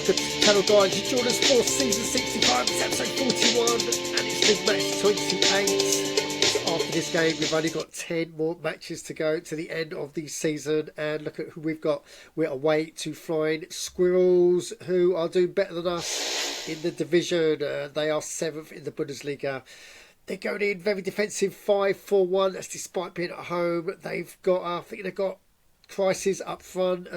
welcome to the channel, guys. You join us for season 65, it's episode 41, and it's league match 28. So after this game, we've only got 10 more matches to go to the end of the season, and look at who we've got. We're away to Flying Squirrels, who are doing better than us in the division. They are 7th in the Bundesliga. They're going in very defensive, 5-4-1. That's despite being at home. They've got, I think they've got Crisis up front.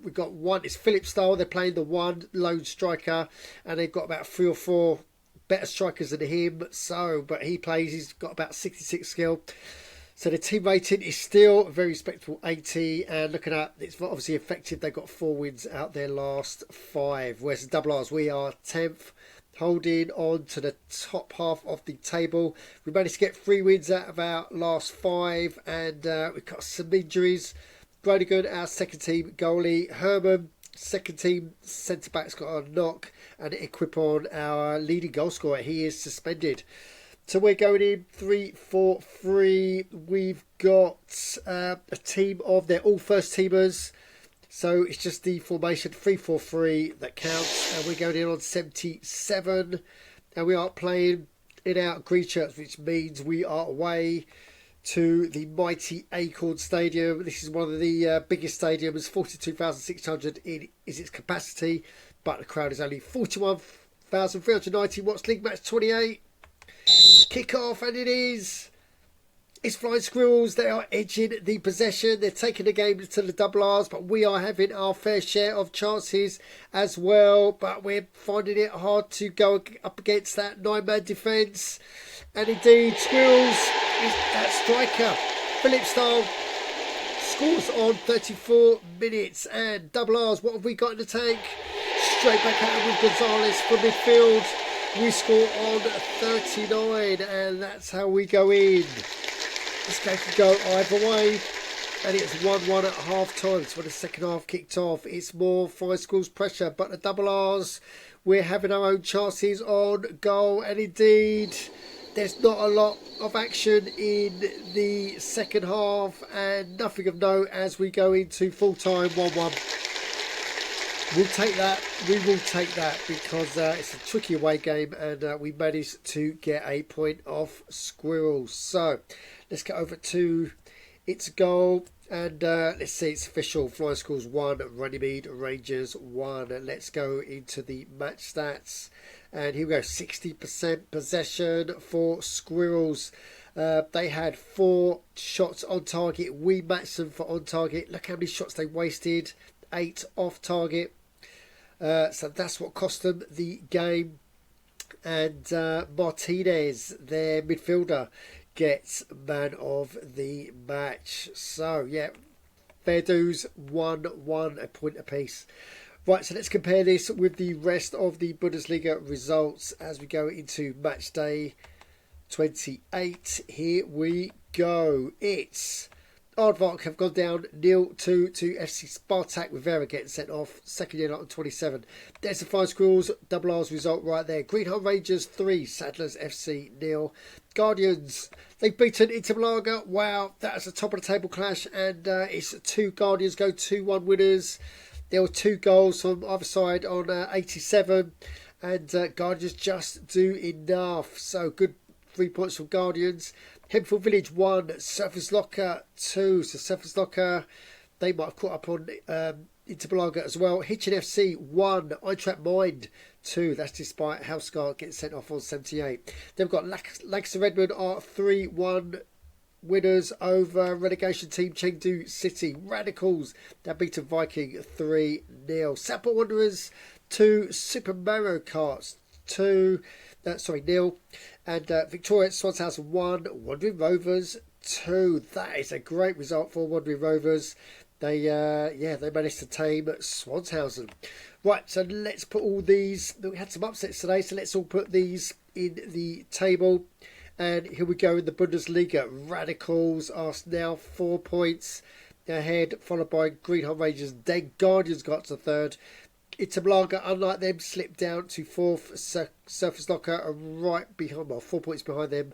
We've got one, it's Philip style. They're playing the one lone striker, and they've got about 3 or 4 better strikers than him. So, but he plays, he's got about 66 skill. So the team rating is still a very respectable 80. And looking at it's obviously effective. They've got 4 wins out their last 5. Whereas the double R's, we are 10th. Holding on to the top half of the table. We managed to get 3 wins out of our last 5, and we've got some injuries. Groningen, our second team goalie. Herman, second team centre back's got a knock. And Equipon, our leading goal scorer, he is suspended. So we're going in 3-4-3. We've got a team of, they're all first teamers. So it's just the formation 3-4-3 that counts. And we're going in on 77. And we are playing in our green shirts, which means we are away to the mighty Acorn Stadium. This is one of the biggest stadiums. 42,600 is its capacity, but the crowd is only 41,390. What's league match 28? Kick off, and it is. It's Flying Squirrels. They are edging the possession. They're taking the game to the double R's, but we are having our fair share of chances as well. But we're finding it hard to go up against that 9-man defence. And indeed, Squirrels is that striker. Philip Stahl scores on 34 minutes. And double R's, what have we got in the tank? Straight back out with Gonzalez from midfield. We score on 39, and that's how we go in. This game can go either way, and it's 1-1 at half time. So when the second half kicked off, it's more Flying Squirrels pressure, but the double R's, we're having our own chances on goal, and indeed there's not a lot of action in the second half, and nothing of note as we go into full time 1-1. We'll take that. We will take that because it's a tricky away game, and we managed to get a point off Squirrels. So let's get over to its goal, and let's see, it's official. Flying Squirrels 1, Runnymede Rangers 1. Let's go into the match stats, and here we go. 60% possession for Squirrels. They had 4 shots on target. We matched them for on target. Look how many shots they wasted. 8 off target. So that's what cost them the game. And Martinez, their midfielder, gets man of the match. So yeah, fair dues, 1-1, a point apiece. Right, so let's compare this with the rest of the Bundesliga results as we go into match day 28. Here we go. It's Aardvark have gone down 0-2 to FC Spartak, with Vera getting sent off. Second year on 27. There's the Flying Squirrels double R's result right there. Greenhill Rangers 3, Sadlers FC 0. Guardians, they've beaten Interlaga. Wow, that's a top of the table clash, and it's 2 Guardians go 2-1 winners. There were 2 goals from either side on 87, and Guardians just do enough. So good 3 points from Guardians. Hemphill Village 1, Surface Locker 2. So Surface Locker, they might have caught up on Interlaga as well. Hitchin FC 1, Eintracht Mind 2. That's despite Houseguard getting sent off on 78. They've got Lancaster Redmond are 3-1 winners over relegation team Chengdu City. Radicals, they beaten Viking 3-0. Sapporo Wanderers 2, Super Mario Kart 2. 0. And Victoria Swanshausen 1, Wandering Rovers 2. That is a great result for Wandering Rovers. They managed to tame Swanshausen. Right, so let's put all these. We had some upsets today, so let's all put these in the table. And here we go in the Bundesliga. Radicals are now 4 points ahead, followed by Greenhill Rangers. Then Guardians got to 3rd. Interlaga, unlike them, slipped down to 4th. Surface Locker are right behind, well, 4 points behind them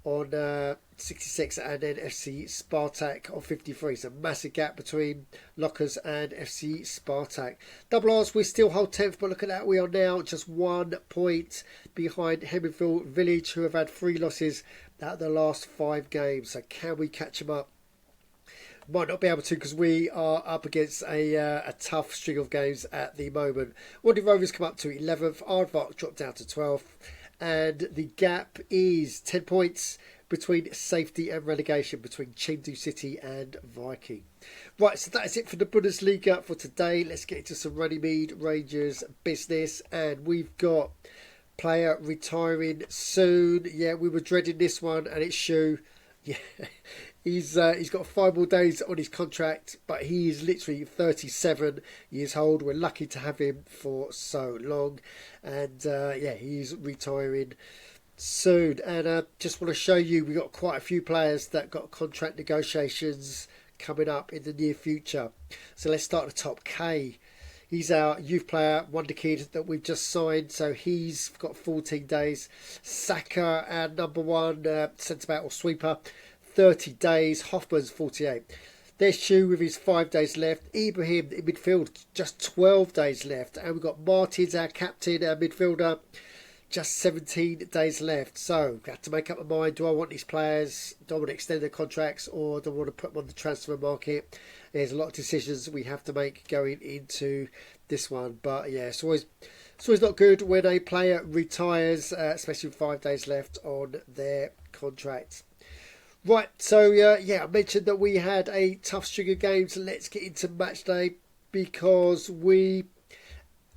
on 66 and then FC Spartak on 53. So massive gap between Lockers and FC Spartak. Double R's, we still hold 10th, but look at that, we are now just 1 point behind Hemingfield Village, who have had 3 losses out of the last 5 games. So can we catch them up? Might not be able to, because we are up against a tough string of games at the moment. Wadley Rovers come up to 11th, Aardvark dropped down to 12th, and the gap is 10 points between safety and relegation between Chengdu City and Viking. Right, so that is it for the Bundesliga for today. Let's get into some Runnymede Rangers business, and we've got player retiring soon. Yeah, we were dreading this one, and it's Shu. Yeah, he's got 5 more days on his contract, but he is literally 37 years old. We're lucky to have him for so long, and yeah, he's retiring soon. And just want to show you, we got quite a few players that got contract negotiations coming up in the near future. So let's start at the top. K. He's our youth player, wonder kid that we've just signed. So he's got 14 days. Saka, our number 1 centre-back or sweeper, 30 days. Hoffman's 48. There's Shu with his 5 days left. Ibrahim in midfield, just 12 days left. And we've got Martins, our captain, our midfielder, just 17 days left. So I have to make up my mind. Do I want these players? Do I want to extend their contracts, or do I want to put them on the transfer market? There's a lot of decisions we have to make going into this one. But yeah, it's always not good when a player retires, especially with 5 days left on their contract. Right, so yeah, I mentioned that we had a tough string of games. Let's get into match day, because we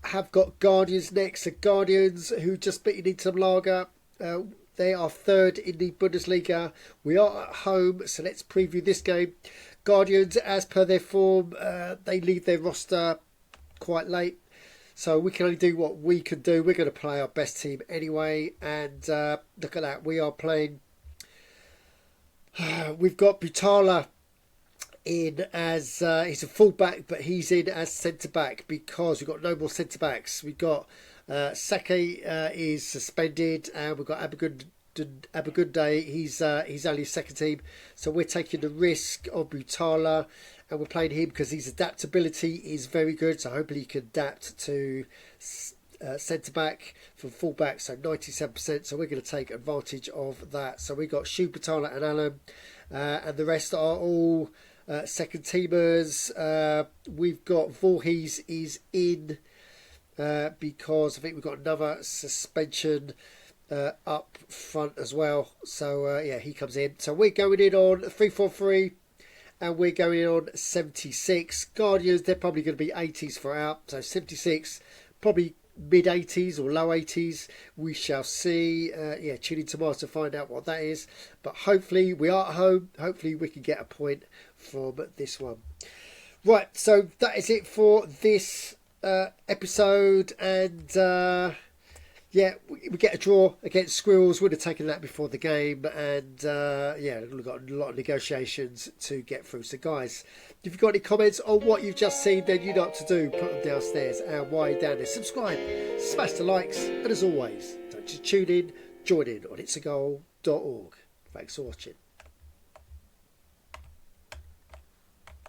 have got Guardians next. So Guardians, who just beaten Interlager, they are 3rd in the Bundesliga. We are at home, so let's preview this game. Guardians, as per their form, they leave their roster quite late, so we can only do what we can do. We're going to play our best team anyway, and look at that, we are playing. We've got Butala in as he's a fullback, but he's in as centre back because we've got no more centre backs. We've got Sake is suspended, and we've got Abagunde. He's only second team, so we're taking the risk of Butala, and we're playing him because his adaptability is very good. So hopefully he can adapt to centre back from full back, so 97%. So we're going to take advantage of that. So we got Shu, Butala, and Alan, and the rest are all second teamers. We've got Voorhees is in because I think we've got another suspension up front as well. So yeah, he comes in. So we're going in on 3-4-3, and we're going in on 76. Guardians, they're probably going to be 80s for out. So 76, probably mid 80s or low 80s. We shall see. Yeah, tune in tomorrow to find out what that is. But hopefully we are at home. Hopefully we can get a point from this one. Right, so that is it for this episode, and yeah, we get a draw against Squirrels. Would have taken that before the game, and yeah, we've got a lot of negotiations to get through. So guys, if you've got any comments on what you've just seen, then you know what to do. Put them downstairs and while you're down there, subscribe, smash the likes, and as always, don't just tune in, join in on ITSAGOAL.org. Thanks for watching.